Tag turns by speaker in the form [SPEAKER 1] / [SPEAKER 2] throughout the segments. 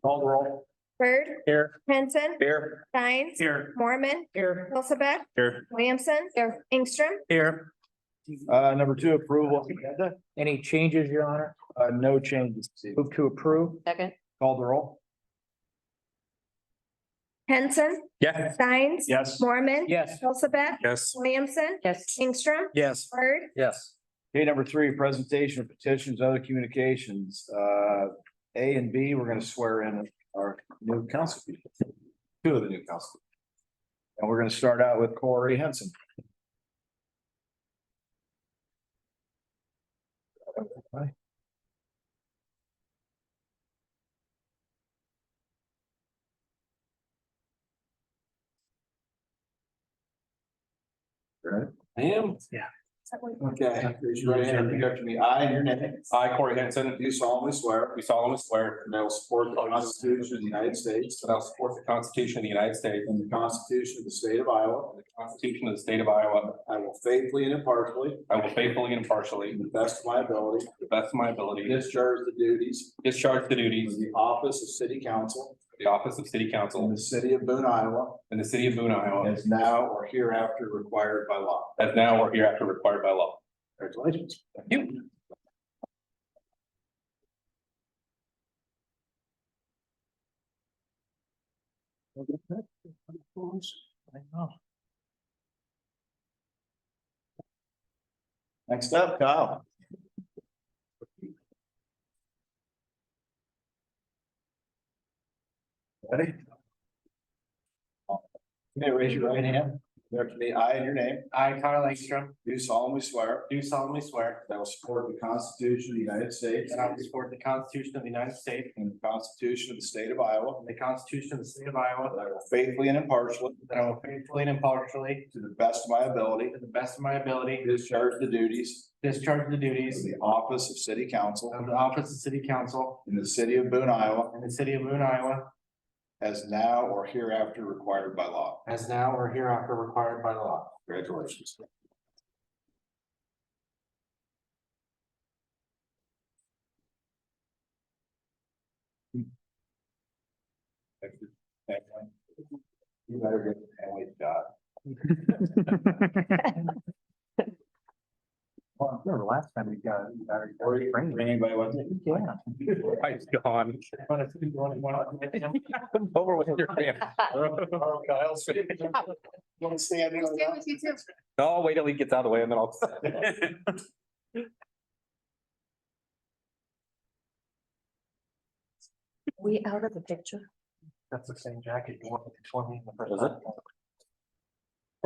[SPEAKER 1] Call the roll.
[SPEAKER 2] Bird,
[SPEAKER 1] Here.
[SPEAKER 2] Henson,
[SPEAKER 1] Here.
[SPEAKER 2] Steins,
[SPEAKER 1] Here.
[SPEAKER 2] Mormon,
[SPEAKER 1] Here.
[SPEAKER 2] Hilsaback,
[SPEAKER 1] Here.
[SPEAKER 2] Williamson, Ingstrom.
[SPEAKER 1] Here.
[SPEAKER 3] Number two, approval. of the agenda.
[SPEAKER 1] Any changes, Your Honor?
[SPEAKER 3] No changes.
[SPEAKER 1] Move to approve.
[SPEAKER 4] Second.
[SPEAKER 3] Call the roll.
[SPEAKER 2] Henson,
[SPEAKER 1] Yes.
[SPEAKER 2] Steins.
[SPEAKER 1] Yes.
[SPEAKER 2] Mormon.
[SPEAKER 1] Yes.
[SPEAKER 2] Hilsaback,
[SPEAKER 1] Yes.
[SPEAKER 2] Williamson,
[SPEAKER 4] Yes.
[SPEAKER 2] Ingstrom,
[SPEAKER 1] Yes.
[SPEAKER 2] Bird,
[SPEAKER 1] Yes.
[SPEAKER 3] Okay, number three, presentation of petitions, other communications. A and B, we're gonna swear in our new council people. Two of the new council. And we're gonna start out with Corey Henson. Right.
[SPEAKER 5] I am.
[SPEAKER 3] Okay, raise your right hand and repeat after me. I, and your name,
[SPEAKER 5] I, Corey Henson,
[SPEAKER 3] do solemnly swear
[SPEAKER 5] do solemnly swear
[SPEAKER 3] that I will support the Constitution of the United States
[SPEAKER 5] that I will support the Constitution of the United States
[SPEAKER 3] and the Constitution of the State of Iowa.
[SPEAKER 5] and the Constitution of the State of Iowa.
[SPEAKER 3] I will faithfully and impartially,
[SPEAKER 5] I will faithfully and impartially,
[SPEAKER 3] to
[SPEAKER 5] to
[SPEAKER 3] the best of my ability,
[SPEAKER 5] the best of my ability,
[SPEAKER 3] discharge the duties
[SPEAKER 5] discharge the
[SPEAKER 3] of
[SPEAKER 5] duties of
[SPEAKER 3] the office of City Council
[SPEAKER 5] the office of City
[SPEAKER 3] in
[SPEAKER 5] Council
[SPEAKER 3] the city of Boone, Iowa,
[SPEAKER 5] in the city of Boone, Iowa,
[SPEAKER 3] as now or hereafter required by law.
[SPEAKER 5] as now or hereafter required by law.
[SPEAKER 3] Congratulations.
[SPEAKER 5] Thank you.
[SPEAKER 3] Next up, Kyle. Ready? Okay, raise your right hand. After me, I, and your name,
[SPEAKER 1] I, Kyle Langstrom,
[SPEAKER 3] do solemnly swear
[SPEAKER 1] do solemnly swear
[SPEAKER 3] that I will support the Constitution of the United States
[SPEAKER 1] that I will support the Constitution of the United States
[SPEAKER 3] and the Constitution of the State of Iowa,
[SPEAKER 1] and the Constitution of the State of Iowa,
[SPEAKER 3] that I will faithfully and impartially,
[SPEAKER 1] that I will faithfully and impartially,
[SPEAKER 3] to the best of my ability,
[SPEAKER 1] to the best of my ability,
[SPEAKER 3] discharge the duties
[SPEAKER 1] discharge the
[SPEAKER 3] of
[SPEAKER 1] duties
[SPEAKER 3] the office of City Council
[SPEAKER 1] of the office of City Council
[SPEAKER 3] in the city of Boone, Iowa,
[SPEAKER 1] in the city of Boone, Iowa,
[SPEAKER 3] as now or hereafter required by law.
[SPEAKER 1] as now or hereafter required by law.
[SPEAKER 3] Congratulations. You better get the family shot.
[SPEAKER 1] Well, I remember last time we got.
[SPEAKER 3] Anybody want to?
[SPEAKER 1] Yeah.
[SPEAKER 5] Mike's gone.
[SPEAKER 1] Over with your family.
[SPEAKER 3] Want to stand in on that?
[SPEAKER 5] No, wait till he gets out of the way and then I'll.
[SPEAKER 4] We out of the picture?
[SPEAKER 1] That's the same jacket you wanted to show me in the first.
[SPEAKER 5] Is it?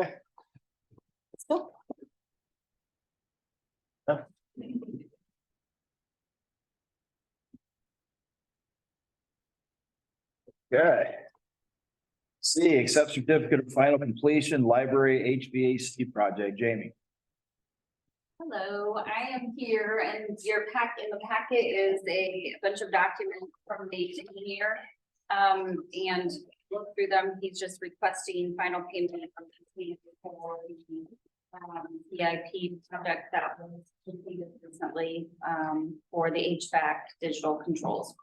[SPEAKER 1] time.
[SPEAKER 4] Still.
[SPEAKER 3] Okay. C, accept certificate of final completion, library HVAC project, Jamie.
[SPEAKER 6] Hello, I am here and your in the packet is a bunch of documents from the engineer. And look through them, he's just requesting final payment from the for the CIP project that was completed recently, for the HVAC digital controls.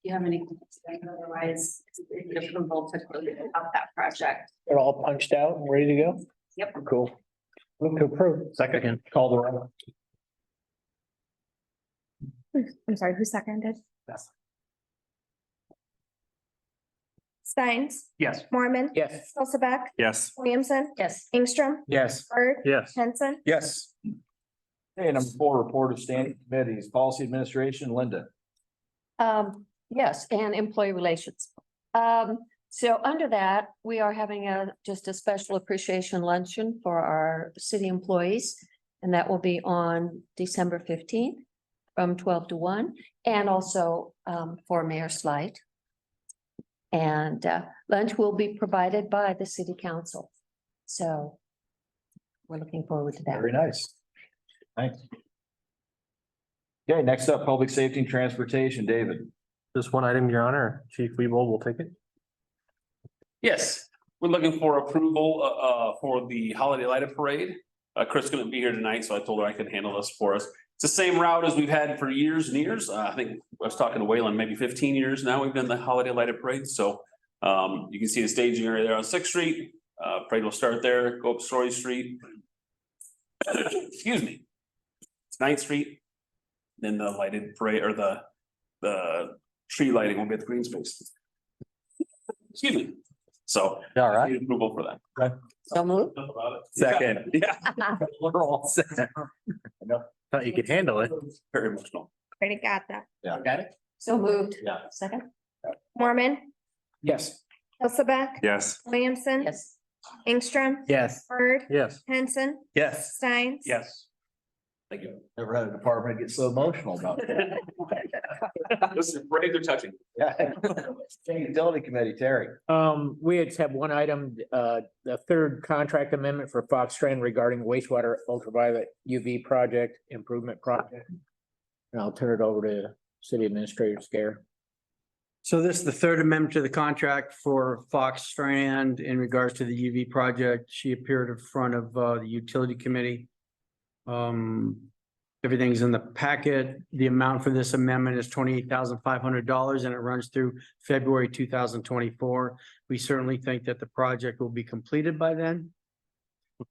[SPEAKER 6] Do you have any questions? Otherwise, it's approval to close out that project.
[SPEAKER 1] They're all punched out and ready to go?
[SPEAKER 6] Yep.
[SPEAKER 1] Cool. Move to approve. Second. Call the roll.
[SPEAKER 2] I'm sorry, who seconded?
[SPEAKER 1] Yes.
[SPEAKER 2] Steins,
[SPEAKER 1] Yes.
[SPEAKER 2] Mormon.
[SPEAKER 1] Yes.
[SPEAKER 2] Hilsaback,
[SPEAKER 5] Yes.
[SPEAKER 2] Williamson,
[SPEAKER 4] Yes.
[SPEAKER 2] Ingstrom,
[SPEAKER 1] Yes.
[SPEAKER 2] Bird,
[SPEAKER 1] Yes.
[SPEAKER 2] Henson.
[SPEAKER 5] Yes.
[SPEAKER 3] Okay, number four, report of standing committees, policy administration, Linda.
[SPEAKER 4] Yes, and employee relations. So under that, we are having just a special appreciation luncheon for our city employees. And that will be on December 15th from 12 to 1, and also for Mayor Slight. And lunch will be provided by the city council. So we're looking forward to that.
[SPEAKER 3] Very nice. Thanks. Okay, next up, public safety and transportation, David.
[SPEAKER 7] Just one item, Your Honor. Chief Weeble will take it.
[SPEAKER 8] Yes, we're looking for approval for the holiday lighted parade. Chris couldn't be here tonight, so I told her I could handle this for us. the same route as we've had for years and years. I think I was talking to Waylon, maybe 15 years now, we've done the holiday lighted parade, so. You can see the staging area there on Sixth Street, parade will start there, go up Story Street. Excuse me. It's 9th Street. Then the lighted parade or the tree lighting will be at the green space. Excuse me. So.
[SPEAKER 7] All right.
[SPEAKER 8] need Approval for that.
[SPEAKER 4] So moved.
[SPEAKER 5] Second.
[SPEAKER 8] Yeah,
[SPEAKER 7] We're all set. Thought you could handle it.
[SPEAKER 8] very emotional.
[SPEAKER 2] Already got that.
[SPEAKER 3] Yeah.
[SPEAKER 1] Got it?
[SPEAKER 4] So moved.
[SPEAKER 3] Yeah.
[SPEAKER 4] Second?
[SPEAKER 2] Mormon,
[SPEAKER 1] Yes.
[SPEAKER 2] Hilsaback,
[SPEAKER 5] Yes.
[SPEAKER 2] Williamson.
[SPEAKER 4] Yes.
[SPEAKER 2] Ingstrom,
[SPEAKER 1] Yes.
[SPEAKER 2] Bird,
[SPEAKER 7] Yes.
[SPEAKER 2] Henson,
[SPEAKER 1] Yes.
[SPEAKER 2] Steins.
[SPEAKER 1] Yes.
[SPEAKER 8] Thank you.
[SPEAKER 3] Never had a department get so emotional about that.
[SPEAKER 8] This is parades are touching.
[SPEAKER 3] Yeah. Utility Committee, Terry.
[SPEAKER 1] We just have one item, the third contract amendment for Fox Strand regarding wastewater ultraviolet UV project improvement project. And I'll turn it over to City Administrator Scare.
[SPEAKER 9] So this is the third amendment to the contract for Fox Strand in regards to the UV project. She appeared in front of the utility committee. Everything's in the packet. The amount for this amendment is $28,500 and it runs through February 2024. We certainly think that the project will be completed by then.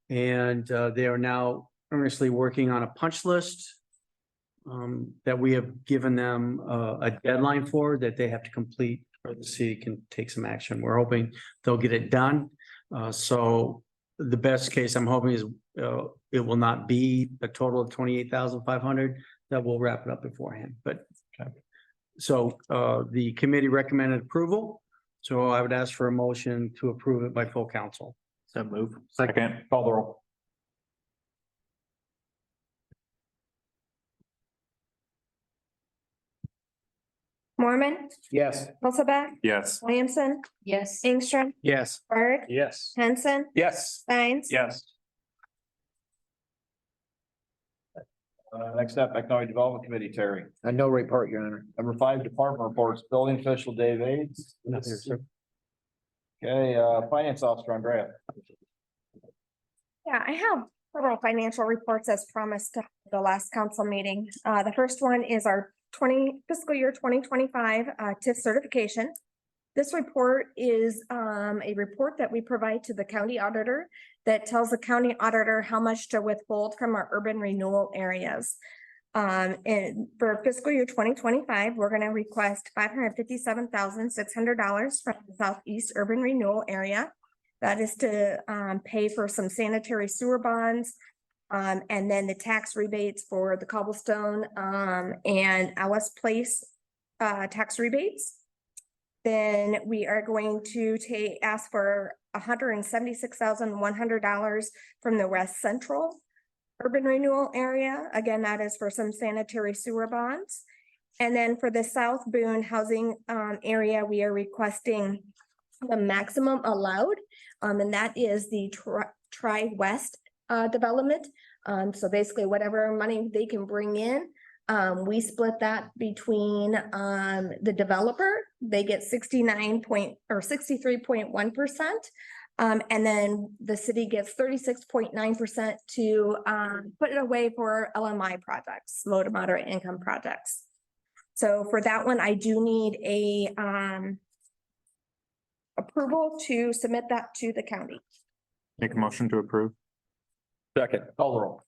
[SPEAKER 9] And they are now earnestly working on a punch list that we have given them a deadline for that they have to complete or the city can take some action. We're hoping they'll get it done. So the best case I'm hoping is it will not be a total of 28,500, that we'll wrap it up beforehand, but. So the committee recommended approval. So I would ask for a motion to approve it by full council.
[SPEAKER 7] So move.
[SPEAKER 5] Second. Call the roll.
[SPEAKER 2] Mormon,
[SPEAKER 1] Yes.
[SPEAKER 2] Hilsaback,
[SPEAKER 5] Yes.
[SPEAKER 2] Williamson,
[SPEAKER 4] Yes.
[SPEAKER 2] Ingstrom,
[SPEAKER 9] Yes.
[SPEAKER 2] Bird,
[SPEAKER 1] Yes.
[SPEAKER 2] Henson,
[SPEAKER 5] Yes.
[SPEAKER 2] Steins.
[SPEAKER 5] Yes.
[SPEAKER 3] Next up, Economic Development Committee, Terry.
[SPEAKER 1] No report, Your Honor.
[SPEAKER 3] Number 5, Department Reports, Building Official Dave Aids.
[SPEAKER 1] Not here, sir.
[SPEAKER 3] Okay, Finance Officer Andrea.
[SPEAKER 2] Yeah, I have several financial reports as promised at the last council meeting. The first one is our fiscal year 2025 TIF certification. This report is a report that we provide to the county auditor that tells the county auditor how much to withhold from our urban renewal areas. And for fiscal year 2025, we're gonna request $557,600 from the Southeast Urban Renewal Area. That is to pay for some sanitary sewer bonds, and then the tax rebates for the cobblestone and Alice Place tax rebates. Then we are going to ask for $176,100 from the West Central Urban Renewal Area. Again, that is for some sanitary sewer bonds. And then for the South Boone housing area, we are requesting the maximum allowed, and that is the Tri-West development. So basically whatever money they can bring in, we split that between the developer. They get 63.1%. And then the city gets 36.9% to put it away for LMI projects, low to moderate income projects. So for that one, I do need a approval to submit that to the county.
[SPEAKER 5] Make a motion to approve.
[SPEAKER 3] Second. Call the roll.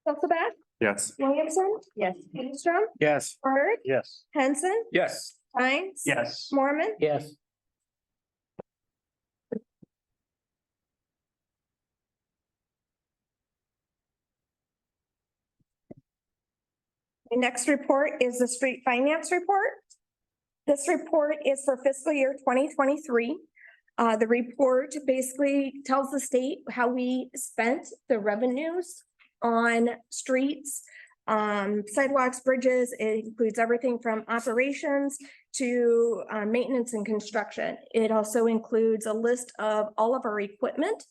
[SPEAKER 2] Hilsaback,
[SPEAKER 5] Yes.
[SPEAKER 2] Williamson,
[SPEAKER 4] Yes.
[SPEAKER 2] Ingstrom,
[SPEAKER 9] Yes.
[SPEAKER 2] Bird,
[SPEAKER 1] Yes.
[SPEAKER 2] Henson,
[SPEAKER 5] Yes.
[SPEAKER 2] Steins.
[SPEAKER 5] Yes.
[SPEAKER 2] Mormon.
[SPEAKER 1] Yes.
[SPEAKER 2] The next report is the street finance report. This report is for fiscal year 2023. The report basically tells the state how we spent the revenues on streets, sidewalks, bridges. It includes everything from operations to maintenance and construction. It also includes a list of all of our equipment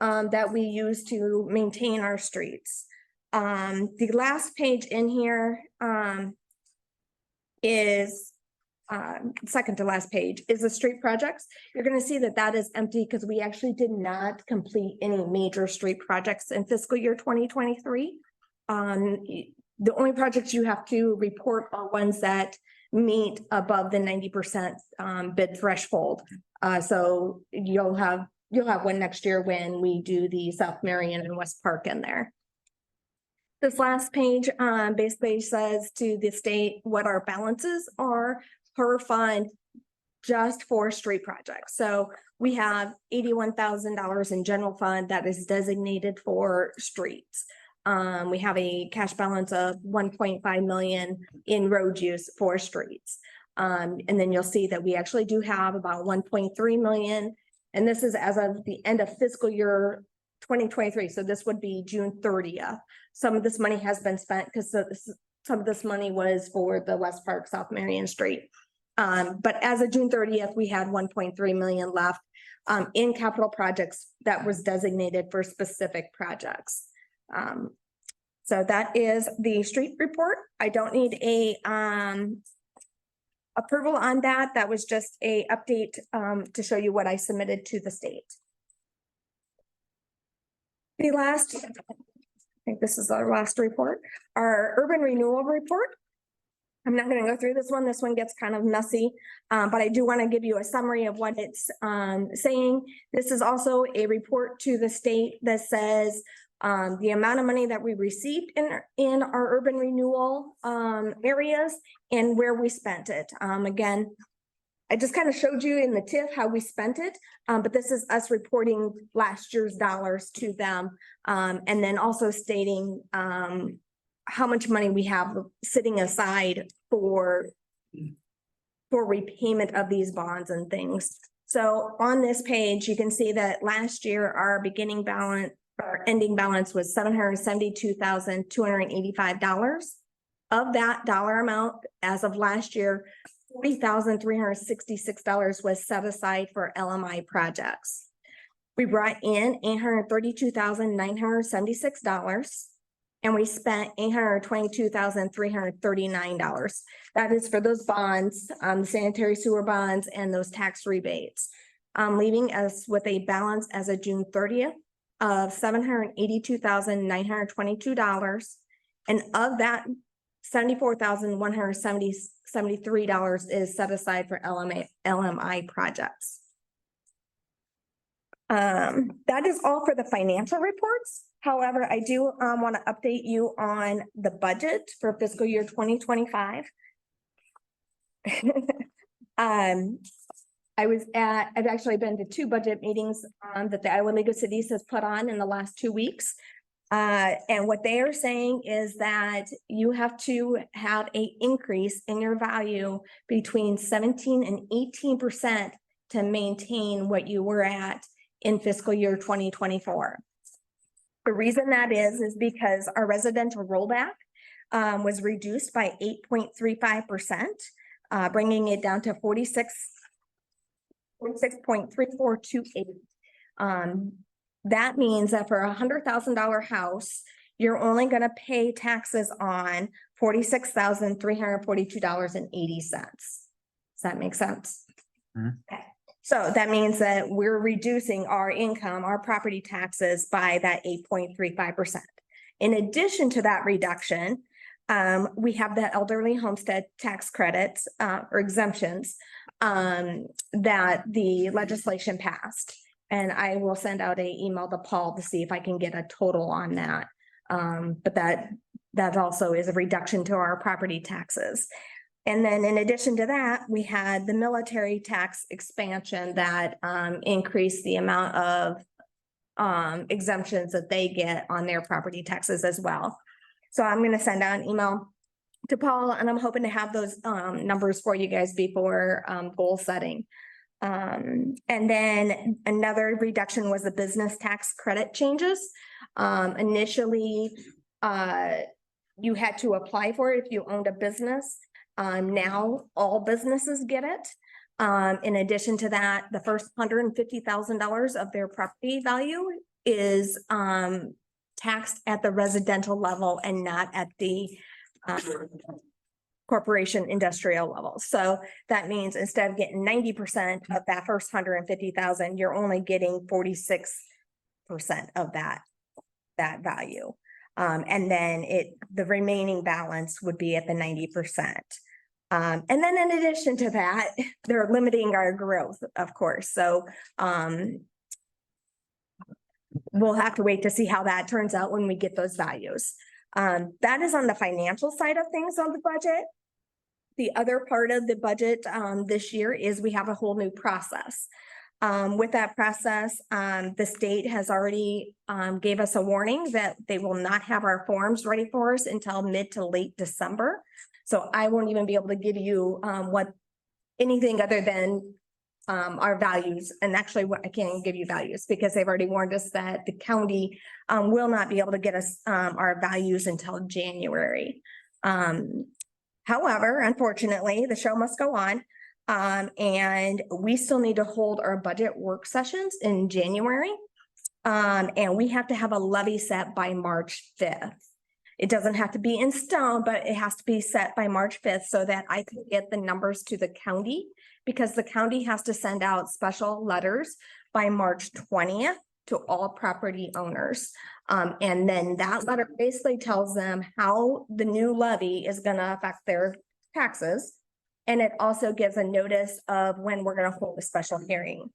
[SPEAKER 2] that we use to maintain our streets. The last page in here is second to last page is the street projects. You're gonna see that that is empty because we actually did not complete any major street projects in fiscal year 2023. The only projects you have to report are ones that meet above the 90% bid threshold. So you'll have one next year when we do the South Marion and West Park in there. This last page basically says to the state what our balances are per fund just for street projects. So we have $81,000 in general fund that is designated for streets. We have a cash balance of 1.5 million in road use for streets. And then you'll see that we actually do have about 1.3 million. And this is as of the end of fiscal year 2023. So this would be June 30th. Some of this money has been spent because some of this money was for the West Park, South Marion Street. But as of June 30th, we had 1.3 million left in capital projects that was designated for specific projects. So that is the street report. I don't need a approval on that. That was just a update to show you what I submitted to the state. The last, I think this is our last report, our urban renewal report. I'm not going to go through this one. This one gets kind of messy, but I do want to give you a summary of what it's saying. This is also a report to the state that says the amount of money that we received in our urban renewal areas and where we spent it. Again, I just kind of showed you in the TIF how we spent it, but this is us reporting last year's dollars to them, and then also stating how much money we have sitting aside for repayment of these bonds and things. So on this page, you can see that last year our beginning balance, our ending balance was $772,285. Of that dollar amount, as of last year, $40,366 was set aside for LMI projects. We brought in $832,976 and we spent $822,339. That is for those bonds, sanitary sewer bonds and those tax rebates. Leaving us with a balance as of June 30th of $782,922. And of that, $74,173 is set aside for LMI projects. That is all for the financial reports. However, I do want to update you on the budget for fiscal year 2025. I've actually been to 2 budget meetings that the Iowa League of Cities has put on in the last 2 weeks. And what they are saying is that you have to have an increase in your value between 17 and 18% to maintain what you were at in fiscal year 2024. The reason that is because our residential rollback was reduced by 8.35%, bringing it down to 46.3428. That means that for $100,000 house, you're only going to pay taxes on $46,342.80. Does that make sense?
[SPEAKER 5] Mhm.
[SPEAKER 2] Okay. So that means that we're reducing our income, our property taxes by that 8.35%. In addition to that reduction, we have the elderly homestead tax credits or exemptions that the legislation passed. And I will send out an email to Paul to see if I can get a total on that. But that also is a reduction to our property taxes. And then in addition to that, we had the military tax expansion that increased the amount of exemptions that they get on their property taxes as well. So I'm going to send out an email to Paul and I'm hoping to have those numbers for you guys before goal setting. And then another reduction was the business tax credit changes. Initially, you had to apply for it if you owned a business. Now all businesses get it. In addition to that, the first $150,000 of their property value is taxed at the residential level and not at the corporation industrial level. So that means instead of getting 90% of that first 150,000, you're only getting 46% of that value. And then the remaining balance would be at the 90%. And then in addition to that, they're limiting our growth, of course. So, we'll have to wait to see how that turns out when we get those values. That is on the financial side of things on the budget. The other part of the budget, this year is we have a whole new process. With that process, the state has already, gave us a warning that they will not have our forms ready for us until mid to late December. So I won't even be able to give you, anything other than our values. And actually, I can't even give you values because they've already warned us that the county will not be able to get us our values until January. However, unfortunately, the show must go on. And we still need to hold our budget work sessions in January. And we have to have a levy set by March 5th. It doesn't have to be in stone, but it has to be set by March 5th so that I can get the numbers to the county, because the county has to send out special letters by March 20th to all property owners. And then that letter basically tells them how the new levy is gonna affect their taxes. And it also gives a notice of when we're gonna hold a special hearing.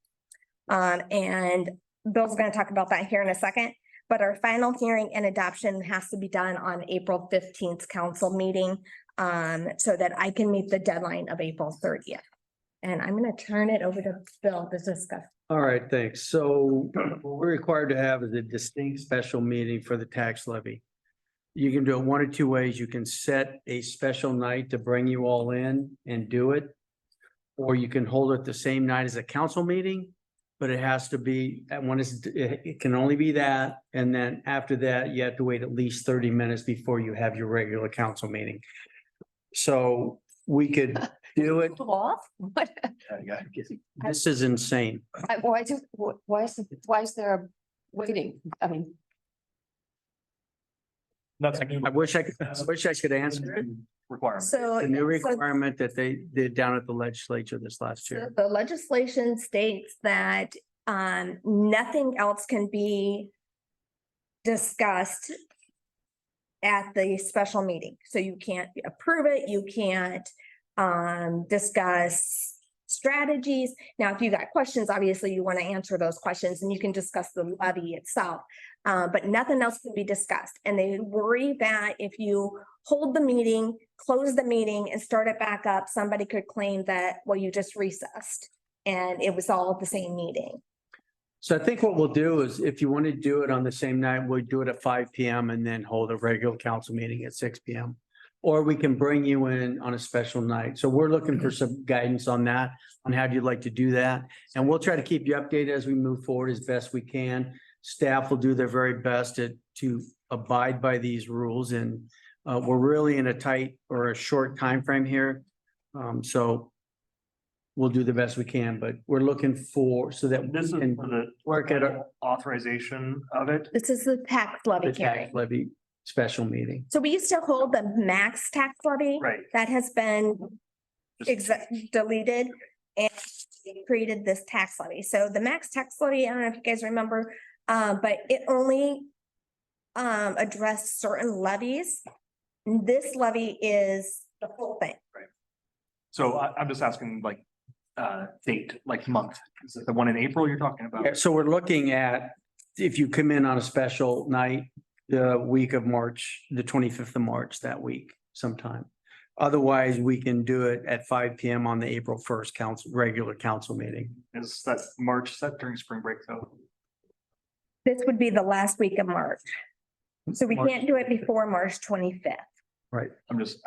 [SPEAKER 2] And Bill's gonna talk about that here in a second. But our final hearing and adoption has to be done on April 15th council meeting, so that I can meet the deadline of April 30th. And I'm gonna turn it over to Bill to discuss.
[SPEAKER 9] All right, thanks. So what we're required to have is a distinct special meeting for the tax levy. You can do it one of two ways. You can set a special night to bring you all in and do it. Or you can hold it the same night as a council meeting, but it has to be, it can only be that. And then after that, you have to wait at least 30 minutes before you have your regular council meeting. So we could do it.
[SPEAKER 4] Off? What?
[SPEAKER 9] This is insane.
[SPEAKER 4] Why is there a waiting? I mean,
[SPEAKER 5] That's
[SPEAKER 9] I wish I could answer it.
[SPEAKER 5] requirement.
[SPEAKER 2] So.
[SPEAKER 9] The new
[SPEAKER 2] so
[SPEAKER 9] requirement that they did down at the legislature this last year.
[SPEAKER 2] The legislation states that nothing else can be discussed at the special meeting. So you can't approve it, you can't discuss strategies. Now, if you got questions, obviously you want to answer those questions and you can discuss the levy itself. But nothing else can be discussed. And they worry that if you hold the meeting, close the meeting and start it back up, somebody could claim that, well, you just recessed and it was all at the same meeting.
[SPEAKER 9] So I think what we'll do is if you want to do it on the same night, we'll do it at 5 p.m. and then hold a regular council meeting at 6 p.m. Or we can bring you in on a special night. So we're looking for some guidance on that, on how you'd like to do that. And we'll try to keep you updated as we move forward as best we can. Staff will do their very best to abide by these rules, and we're really in a tight or a short time frame here. So we'll do the best we can, but we're looking for so that
[SPEAKER 5] This is
[SPEAKER 9] we can
[SPEAKER 5] for the
[SPEAKER 9] work at a
[SPEAKER 5] authorization of it.
[SPEAKER 2] This is the tax levy
[SPEAKER 9] the
[SPEAKER 2] hearing.
[SPEAKER 9] tax levy special meeting.
[SPEAKER 2] So we used to hold the max tax levy.
[SPEAKER 5] Right.
[SPEAKER 2] That has been deleted and created this tax levy. So the max tax levy, I don't know if you guys remember, but it only addressed certain levies. This levy is the whole thing.
[SPEAKER 5] So I'm just asking like, date, like month. Is it the one in April you're talking
[SPEAKER 9] Yeah,
[SPEAKER 5] about?
[SPEAKER 9] so we're looking at, if you come in on a special night, the week of March, the 25th of March, that week sometime. Otherwise, we can do it at 5 p.m. on the April 1st regular council meeting.
[SPEAKER 5] Is that March, set during spring break though?
[SPEAKER 2] This would be the last week of March. So we
[SPEAKER 5] March.
[SPEAKER 2] can't do it before March 25th.
[SPEAKER 9] Right.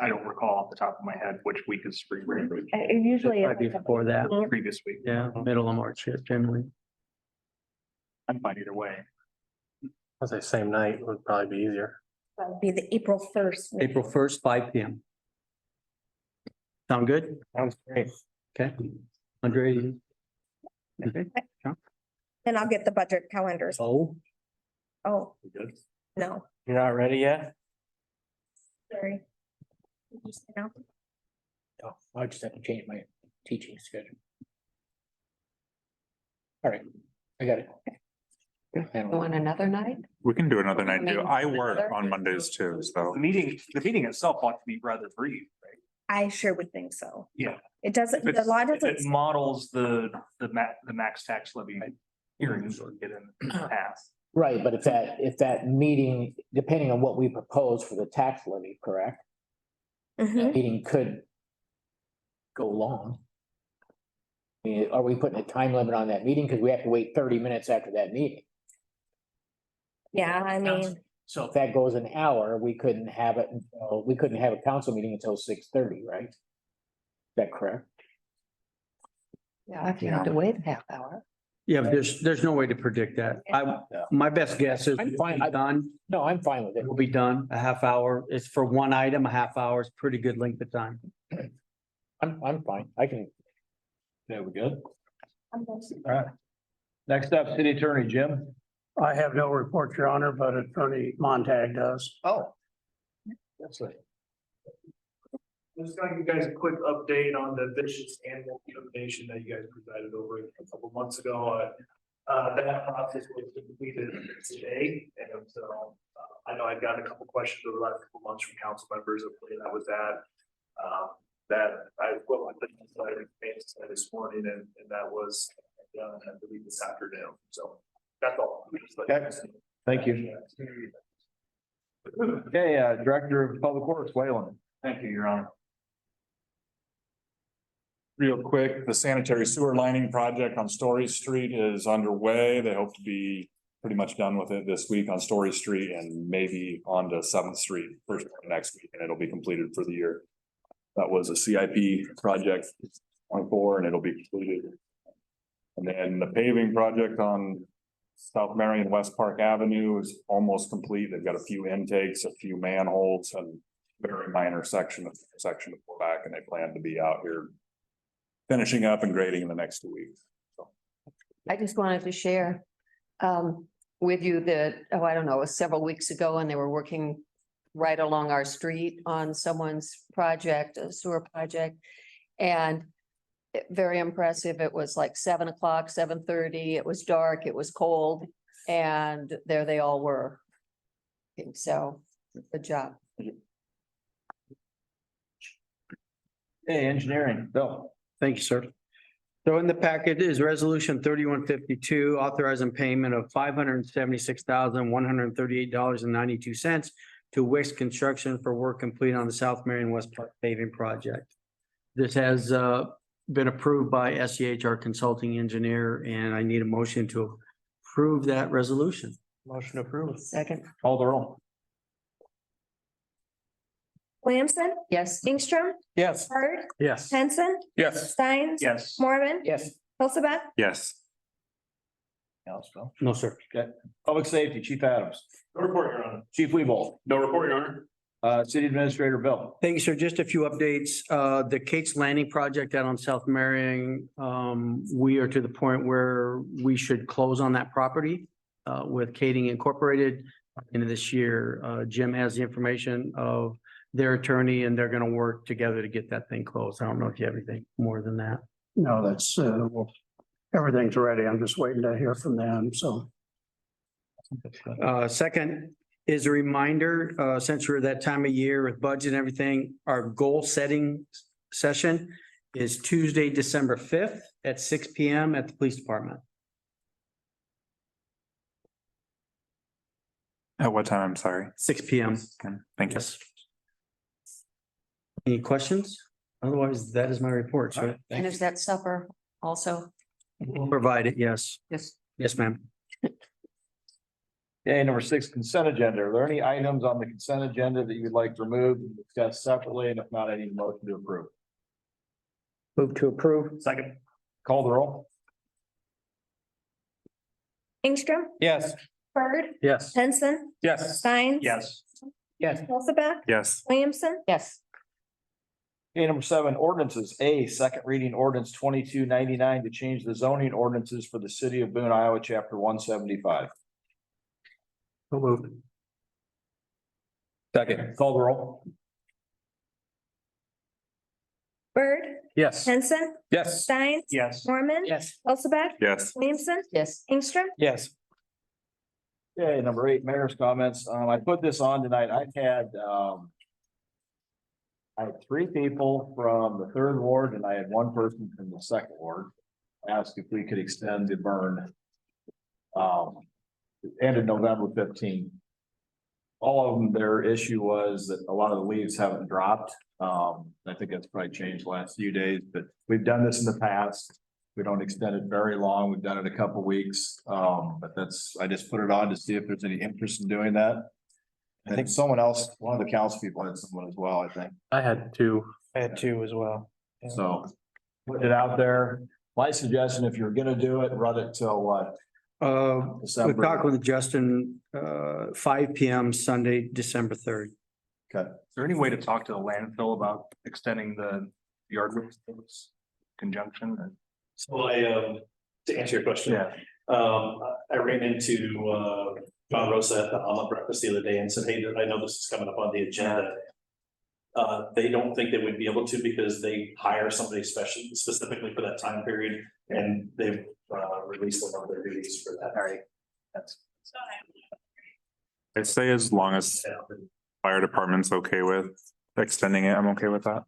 [SPEAKER 5] I don't recall off the top of my head which week is spring break.
[SPEAKER 2] Usually.
[SPEAKER 9] Might be before that.
[SPEAKER 5] Previous week.
[SPEAKER 9] Yeah, middle of March, yeah, generally.
[SPEAKER 5] I'm fine either way.
[SPEAKER 7] I'll say same night would probably be easier.
[SPEAKER 2] That'd be the April 1st. meeting.
[SPEAKER 9] April 1st, 5 p.m. Sound good?
[SPEAKER 7] Sounds great.
[SPEAKER 9] Okay. Andre? Okay.
[SPEAKER 2] Then I'll get the budget calendars.
[SPEAKER 9] Oh,
[SPEAKER 2] Oh,
[SPEAKER 5] Good.
[SPEAKER 2] no,
[SPEAKER 7] You're not ready yet?
[SPEAKER 2] sorry. No.
[SPEAKER 1] Oh, I just have to change my teaching schedule. All right, I got it. I don't-
[SPEAKER 4] On another night?
[SPEAKER 7] We can do another night too. I work
[SPEAKER 4] Another?
[SPEAKER 7] on Mondays too, so.
[SPEAKER 5] The meeting itself ought to be rather brief, right?
[SPEAKER 2] I sure would think so.
[SPEAKER 5] Yeah.
[SPEAKER 2] It doesn't,
[SPEAKER 5] If
[SPEAKER 2] the
[SPEAKER 5] it's-
[SPEAKER 2] law
[SPEAKER 5] if
[SPEAKER 2] doesn't.
[SPEAKER 5] it models the max tax levy hearings or get in past.
[SPEAKER 1] Right, but if that meeting, depending on what we propose for the tax levy, correct?
[SPEAKER 2] Mhm.
[SPEAKER 1] Meeting could go long. I mean, are we putting a time limit on that meeting? Because we have to wait 30 minutes after that meeting.
[SPEAKER 2] Yeah, I mean,
[SPEAKER 5] So
[SPEAKER 1] If that goes an hour, we couldn't have it, we couldn't have a council meeting until 6:30, right? Is that correct?
[SPEAKER 4] Yeah, if you had to wait a half hour.
[SPEAKER 9] Yeah, but there's no way to predict that. My best guess is
[SPEAKER 1] I'm fine.
[SPEAKER 9] we'll be done.
[SPEAKER 1] No, I'm fine with it.
[SPEAKER 9] We'll be done a half hour. It's for one item, a half hour is pretty good length of time.
[SPEAKER 1] I'm fine. I can,
[SPEAKER 3] Okay, we good? All right. Next up, city attorney, Jim.
[SPEAKER 10] I have no report, Your Honor, but Attorney Montag does.
[SPEAKER 3] Oh. That's right.
[SPEAKER 5] I'm just gonna give you guys a quick update on the vicious animal euthanasia that you guys presided over a couple months ago. That process was completed today, and so I know I've gotten a couple questions over the last couple months from council members of where that was at. That I spoke with the this morning, and that was done, I believe, this afternoon. So that's all.
[SPEAKER 3] Okay. Thank you. Okay, Director of Public Works, Wayland.
[SPEAKER 5] Thank you, Your Honor.
[SPEAKER 7] Real quick, the sanitary sewer lining project on Story Street is underway. They hope to be pretty much done with it this week on Story Street and maybe on to 7th Street first part of next week, and it'll be completed for the year. That was a CIP project 24 and it'll be completed. And then the paving project on South Marion West Park Avenue is almost complete. They've got a few intakes, a few manholes and very minor section to pull back, and they plan to be out here finishing up and grading in the next 2 weeks.
[SPEAKER 4] I just wanted to share with you that, I don't know, it was several weeks ago and they were working right along our street on someone's project, a sewer project. And very impressive. It was like 7 o'clock, 7:30. It was dark, it was cold, and there they all were. So, good job.
[SPEAKER 3] Hey, engineering, Bill.
[SPEAKER 9] Thank you, sir. So in the packet is resolution 3152, authorizing payment of $576,138.92 to Wix Construction for work complete on the South Marion West Park paving project. This has been approved by SEH, our consulting engineer, and I need a motion to approve that resolution.
[SPEAKER 3] Motion approved.
[SPEAKER 4] Second,
[SPEAKER 3] Call the roll.
[SPEAKER 2] Williamson,
[SPEAKER 4] yes.
[SPEAKER 2] Ingstrom,
[SPEAKER 3] Yes.
[SPEAKER 2] Bird,
[SPEAKER 9] Yes.
[SPEAKER 2] Henson,
[SPEAKER 7] Yes.
[SPEAKER 2] Steins.
[SPEAKER 5] Yes.
[SPEAKER 2] Mormon,
[SPEAKER 1] yes,
[SPEAKER 2] Hilsaback.
[SPEAKER 7] Yes.
[SPEAKER 3] Else, Bill.
[SPEAKER 9] No, sir.
[SPEAKER 3] Okay. Public Safety, Chief Adams.
[SPEAKER 5] No report, Your Honor.
[SPEAKER 3] Chief Weebold.
[SPEAKER 8] No report, Your Honor.
[SPEAKER 3] City Administrator, Bill.
[SPEAKER 9] Thank you, sir. Just a few updates. The Kate's Landing project out on South Marion, we are to the point where we should close on that property with Kating Incorporated into this year. Jim has the information of their attorney and they're going to work together to get that thing closed. I don't know if you have anything more than that.
[SPEAKER 10] No, that's, well, everything's ready. I'm just waiting to hear from them, so.
[SPEAKER 9] Second is a reminder, since we're that time of year with budget and everything, our goal setting session is Tuesday, December 5th at 6 PM at the police department.
[SPEAKER 7] At what time? I'm sorry.
[SPEAKER 9] 6 PM.
[SPEAKER 7] Thank you.
[SPEAKER 9] Yes. Any questions? Otherwise, that is my report, sir.
[SPEAKER 4] And is that supper also?
[SPEAKER 9] We'll provide it, yes.
[SPEAKER 4] Yes.
[SPEAKER 9] Yes, ma'am.
[SPEAKER 3] Okay, number 6, consent agenda. Are there any items on the consent agenda that you would like removed and discussed separately? And if not, I need a motion to approve.
[SPEAKER 1] move to approve,
[SPEAKER 5] Second.
[SPEAKER 3] Call the roll.
[SPEAKER 2] Ingstrom,
[SPEAKER 3] Yes.
[SPEAKER 2] Bird,
[SPEAKER 9] Yes.
[SPEAKER 2] Henson,
[SPEAKER 7] Yes.
[SPEAKER 2] Steins.
[SPEAKER 5] Yes.
[SPEAKER 1] yes,
[SPEAKER 2] Hilsaback,
[SPEAKER 7] Yes.
[SPEAKER 2] Williamson,
[SPEAKER 4] Yes.
[SPEAKER 3] Okay, number 7, ordinances. A, second reading ordinance 2299 to change the zoning ordinances for the city of Boone, Iowa, chapter 175.
[SPEAKER 9] So moved.
[SPEAKER 3] Second. Call the roll.
[SPEAKER 2] Bird,
[SPEAKER 7] Yes.
[SPEAKER 2] Henson,
[SPEAKER 7] Yes.
[SPEAKER 2] Stein,
[SPEAKER 5] Yes.
[SPEAKER 2] Mormon,
[SPEAKER 1] Yes.
[SPEAKER 2] Elizabeth,
[SPEAKER 7] Yes.
[SPEAKER 2] Williamson,
[SPEAKER 4] Yes.
[SPEAKER 2] Ingstrom.
[SPEAKER 7] Yes.
[SPEAKER 3] Okay, number 8, mayor's comments. I put this on tonight. I had 3 people from the 3rd ward and I had 1 person from the 2nd ward. Asked if we could extend the burn. Ended November 15th. All of them, their issue was that a lot of the leaves haven't dropped. I think that's probably changed the last few days, but we've done this in the past. We don't extend it very long. We've done it a couple weeks. But I just put it on to see if there's any interest in doing that. I think someone else, one of the council people had someone as well, I think.
[SPEAKER 5] I had 2.
[SPEAKER 10] I had 2 as well.
[SPEAKER 3] So put it out there. My suggestion, if you're gonna do it, run it till what?
[SPEAKER 9] We
[SPEAKER 3] December.
[SPEAKER 9] talked with Justin, 5 PM Sunday, December 3rd.
[SPEAKER 3] Okay.
[SPEAKER 5] Is there any way to talk to the landfill about extending the yard waste conjunction?
[SPEAKER 11] So to answer your question.
[SPEAKER 5] Yeah.
[SPEAKER 11] I ran into, John Rosa at the omelet breakfast the other day and said, hey, I know this is coming up on the agenda. They don't think they would be able to because they hire somebody specifically for that time period and they've, released one of their duties for that. All right.
[SPEAKER 7] I'd say as long as fire department's okay with extending it, I'm okay with that.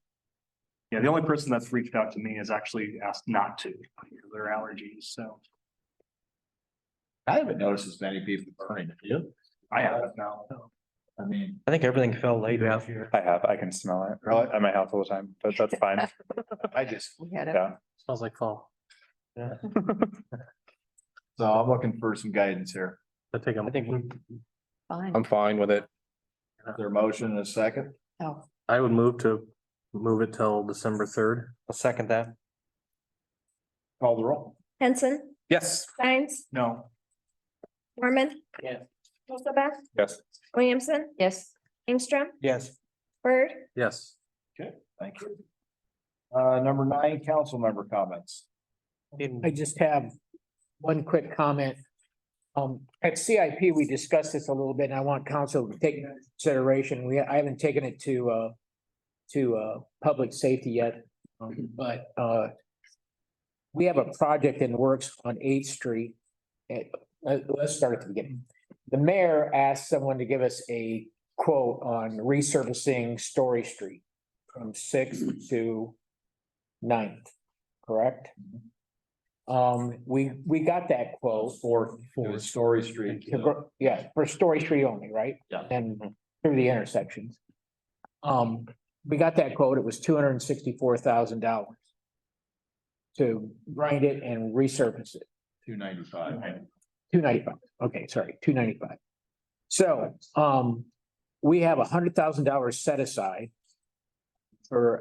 [SPEAKER 5] Yeah, the only person that's reached out to me has actually asked not to because of their allergies, so
[SPEAKER 3] I haven't noticed as many people burning it, you?
[SPEAKER 5] I haven't now.
[SPEAKER 3] I mean,
[SPEAKER 10] I think everything fell late this year.
[SPEAKER 7] I have, I can smell it.
[SPEAKER 3] Really?
[SPEAKER 7] At my house all the time, but that's fine.
[SPEAKER 3] I just,
[SPEAKER 4] We had
[SPEAKER 7] Yeah.
[SPEAKER 10] Smells like fall.
[SPEAKER 3] so I'm looking for some guidance here.
[SPEAKER 10] I think
[SPEAKER 4] fine.
[SPEAKER 10] I'm fine with it.
[SPEAKER 3] Is there a motion in a second?
[SPEAKER 4] Oh,
[SPEAKER 10] I would move it till December 3rd. I'll second that.
[SPEAKER 3] Call the roll.
[SPEAKER 2] Henson,
[SPEAKER 10] Yes.
[SPEAKER 2] Steins,
[SPEAKER 5] No,
[SPEAKER 2] Mormon.
[SPEAKER 1] Yes.
[SPEAKER 2] Elizabeth,
[SPEAKER 7] Yes.
[SPEAKER 2] Williamson,
[SPEAKER 4] yes.
[SPEAKER 2] Ingstrom,
[SPEAKER 10] Yes.
[SPEAKER 2] Bird,
[SPEAKER 10] Yes.
[SPEAKER 3] Okay, thank you. Number 9, council member comments.
[SPEAKER 1] I just have one quick comment. At CIP, we discussed this a little bit and I want council to take into consideration. I haven't taken it to public safety yet. But we have a project in the works on 8th Street. Let's start at the beginning. The mayor asked someone to give us a quote on resurfacing Story Street from 6th to 9th, correct? We got that quote
[SPEAKER 3] For Story Street.
[SPEAKER 1] yeah, for Story Street only, right?
[SPEAKER 3] Yeah.
[SPEAKER 1] And through the intersections. We got that quote, it was $264,000 to grind it and resurface it.
[SPEAKER 3] 295.
[SPEAKER 1] 295, okay, sorry, 295. So, we have $100,000 set aside for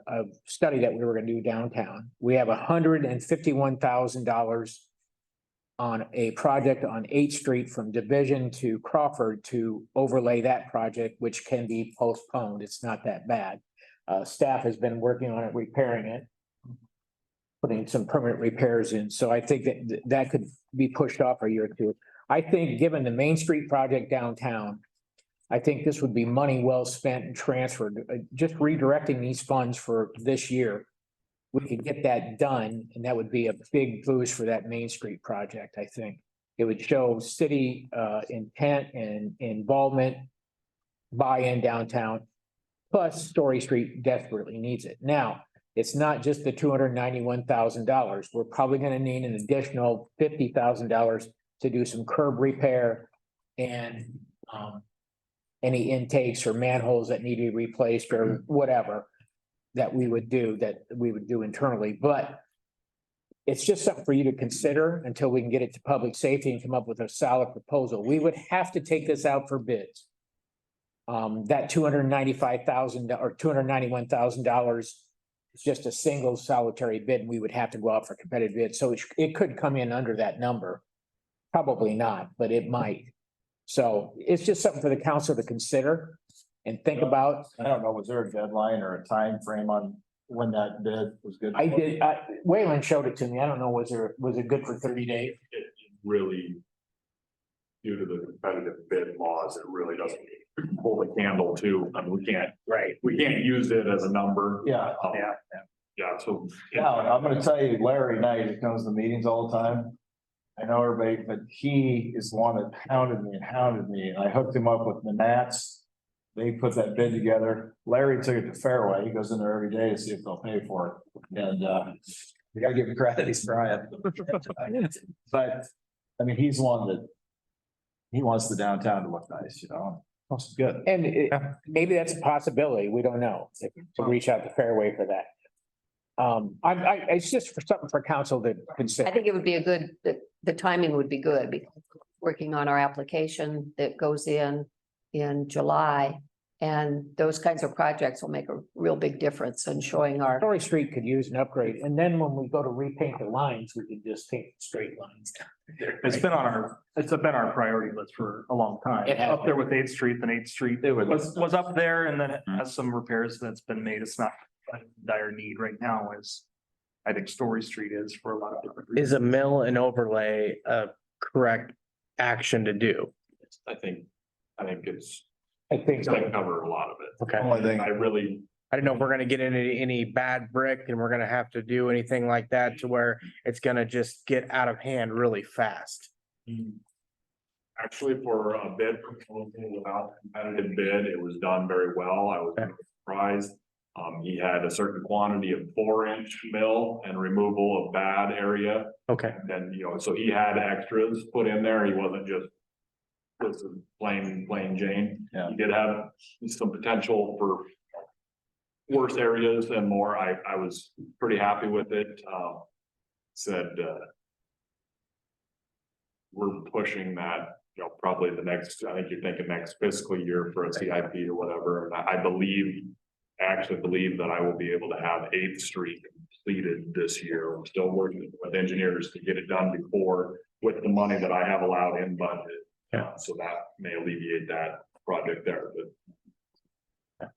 [SPEAKER 1] a study that we were gonna do downtown. We have $151,000 on a project on 8th Street from Division to Crawford to overlay that project, which can be postponed. It's not that bad. Staff has been working on it, repairing it, putting some permanent repairs in. So I think that could be pushed off a year or two. I think given the Main Street project downtown, I think this would be money well spent and transferred, just redirecting these funds for this year. We could get that done and that would be a big boost for that Main Street project, I think. It would show city intent and involvement, buy-in downtown. Plus Story Street desperately needs it. Now, it's not just the $291,000. We're probably gonna need an additional $50,000 to do some curb repair and any intakes or manholes that need to be replaced or whatever that we would do internally, but it's just something for you to consider until we can get it to public safety and come up with a solid proposal. We would have to take this out for bids. That $295,000 or $291,000 is just a single solitary bid, and we would have to go out for competitive bid. So it could come in under that number. Probably not, but it might. So it's just something for the council to consider and think about.
[SPEAKER 3] I don't know, was there a deadline or a time frame on when that bid was good?
[SPEAKER 1] I did, Wayland showed it to me. I don't know, was it good for 30 days?
[SPEAKER 7] It really, due to the competitive bid laws, it really doesn't hold a candle to, I mean, we can't
[SPEAKER 1] Right.
[SPEAKER 7] use it as a number.
[SPEAKER 3] Yeah.
[SPEAKER 7] Um,
[SPEAKER 5] yeah,
[SPEAKER 7] so.
[SPEAKER 3] Yeah, I'm gonna tell you, Larry Knight, who comes to meetings all the time. I know everybody, but he is the one that hounded me, and I hooked him up with the Nats. They put that bid together. Larry took it to Fairway. He goes in there every day to see if they'll pay for it. And you gotta give him credit, he's trying. But, I mean, he's one that he wants the downtown to look nice, you know? That's good.
[SPEAKER 1] And maybe that's a possibility. We don't know, to reach out to Fairway for that. It's just for something for council to
[SPEAKER 4] I
[SPEAKER 1] consider.
[SPEAKER 4] think it would be a good, the timing would be good because working on our application that goes in July. And those kinds of projects will make a real big difference in showing our,
[SPEAKER 1] Story Street could use an upgrade, and then when we go to repaint the lines, we can just paint straight lines.
[SPEAKER 5] It's been our priority list for a long time.
[SPEAKER 1] It has
[SPEAKER 5] Up there with 8th Street, then 8th Street was up there and then it has some repairs that's been made. It's not a dire need right now as I think Story Street is for a lot of different reasons.
[SPEAKER 12] Is a mill and overlay a correct action to do?
[SPEAKER 7] I think it's
[SPEAKER 1] It's
[SPEAKER 7] gonna cover a lot of it.
[SPEAKER 12] Okay.
[SPEAKER 3] Only thing,
[SPEAKER 7] I really,
[SPEAKER 12] I don't know if we're gonna get into any bad brick and we're gonna have to do anything like that to where it's gonna just get out of hand really fast.
[SPEAKER 7] actually, for a bid proposal without competitive bid, it was done very well. I was surprised. He had a certain quantity of 4-inch mill and removal of bad area.
[SPEAKER 12] Okay.
[SPEAKER 7] And then, so he had extras put in there. He wasn't just. This is plain Jane.
[SPEAKER 3] Yeah.
[SPEAKER 7] He did have some potential for. Worse areas and more. I was pretty happy with it. Said. We're pushing that, probably the next, I think you're thinking next fiscal year for a CIP or whatever. And I actually believe that I will be able to have 8th Street completed this year. I'm still working with engineers to get it done before with the money that I have allowed in budget.
[SPEAKER 12] Yeah.
[SPEAKER 7] So that may alleviate that project there, but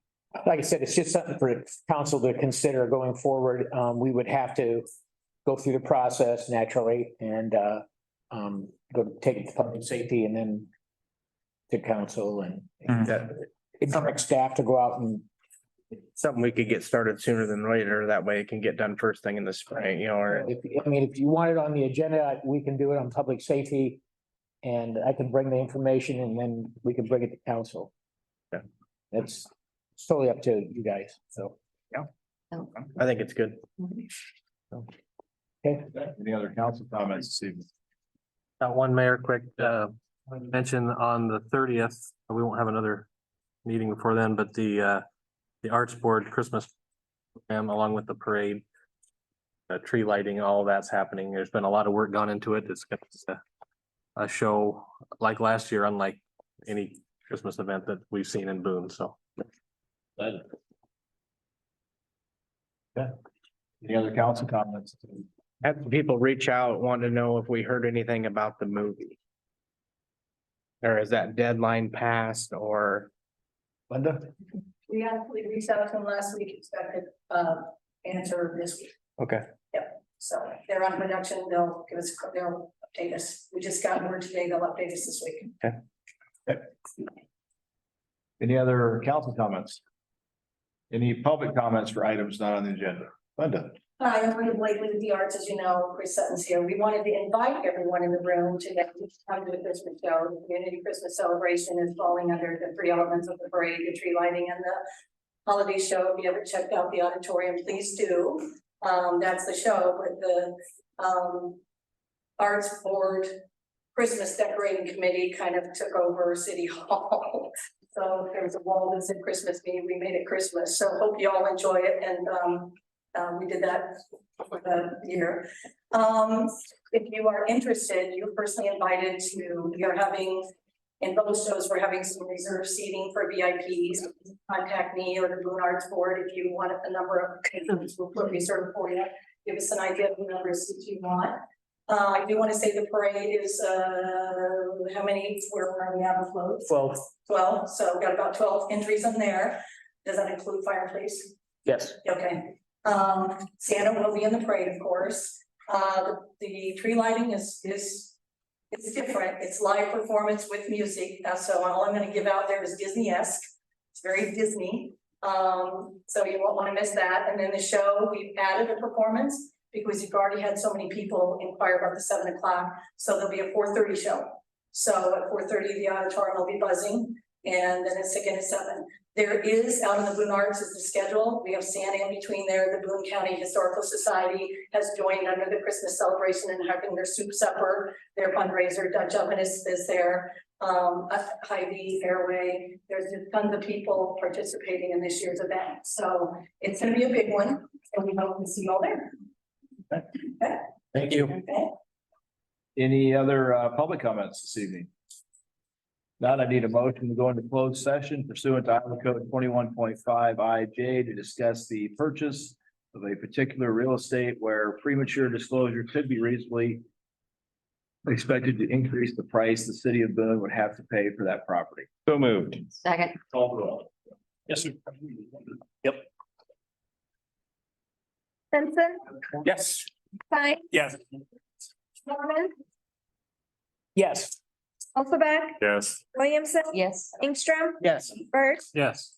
[SPEAKER 1] like I said, it's just something for council to consider going forward. We would have to go through the process naturally and go take it to public safety and then to council and direct staff to go out and.
[SPEAKER 12] Something we could get started sooner than later. That way it can get done first thing in the spring, or.
[SPEAKER 1] If you want it on the agenda, we can do it on public safety. And I can bring the information and then we can bring it to council.
[SPEAKER 12] Yeah.
[SPEAKER 1] It's totally up to you guys, so.
[SPEAKER 12] I think it's good.
[SPEAKER 1] Okay.
[SPEAKER 3] any other council comments this evening?
[SPEAKER 13] One mayor, quick, mention on the 30th, we won't have another meeting before then, but the Arts Board Christmas program along with the parade. Tree lighting, all of that's happening. There's been a lot of work gone into it. It's got a show like last year, unlike any Christmas event that we've seen in Boone, so.
[SPEAKER 3] Any other council comments?
[SPEAKER 12] Had people reach out, wanting to know if we heard anything about the movie. Or is that deadline passed or?
[SPEAKER 3] Linda?
[SPEAKER 14] We actually reached out to them last week, expected answer this week.
[SPEAKER 12] Okay.
[SPEAKER 14] So they're on production, they'll update us. We just got word today, they'll update us this week.
[SPEAKER 12] Okay.
[SPEAKER 3] Any other council comments? Any public comments for items not on the agenda? Linda?
[SPEAKER 14] Hi, I'm Brenda Blakely with the Arts, as you know, Chris Sutton's here. We wanted to invite everyone in the room to come to the Christmas show. The community Christmas celebration is falling under the 3 elements of the parade, the tree lighting and the holiday show. If you ever checked out the auditorium, please do. That's the show, but the Arts Board Christmas Decorating Committee kind of took over City Hall. So there's a wall that said Christmas, we made it Christmas. So hope you all enjoy it. And we did that for the year. If you are interested, you're personally invited to, you're having, in both shows, we're having some reserved seating for VIPs. Contact me or the Boone Arts Board if you want a number of cases, we'll put reserved for you. Give us an idea of the number of seats you want. I do want to say the parade is, how many, where we have afloat? 12, so we've got about 12 entries in there. Does that include fireplace?
[SPEAKER 1] Yes.
[SPEAKER 14] Okay. Santa will be in the parade, of course. The tree lighting is it's different. It's live performance with music. So all I'm going to give out there is Disney-esque. It's very Disney. So you won't want to miss that. And then the show, we've added a performance because you've already had so many people inquire about the 7 o'clock. So there'll be a 4:30 show. So at 4:30, the auditorium will be buzzing, and then it's again at 7. There is, out in the Boone Arts is the schedule. We have Santa in between there. The Boone County Historical Society has joined under the Christmas celebration and having their soup supper, their fundraiser. Dutch Oven is there. Hy-Vee, Fairway, there's tons of people participating in this year's event. So it's gonna be a big one, and we hope to see you all there. Okay.
[SPEAKER 3] Thank you.
[SPEAKER 14] Okay.
[SPEAKER 3] Any other public comments this evening? Not, I need a motion to go into closed session pursuant to Iowa Code 21.5 IJ to discuss the purchase of a particular real estate where premature disclosure could be reasonably expected to increase the price the city of Boone would have to pay for that property.
[SPEAKER 7] So moved.
[SPEAKER 4] Second.
[SPEAKER 3] Call the roll.
[SPEAKER 11] Yes, sir.
[SPEAKER 2] Simpson,
[SPEAKER 7] Yes.
[SPEAKER 2] Stein,
[SPEAKER 7] Yes.
[SPEAKER 2] Mormon,
[SPEAKER 1] Yes.
[SPEAKER 2] Elizabeth,
[SPEAKER 7] Yes.
[SPEAKER 2] Williamson,
[SPEAKER 4] Yes.
[SPEAKER 2] Ingstrom,
[SPEAKER 12] Yes.
[SPEAKER 2] Bird,
[SPEAKER 11] Yes.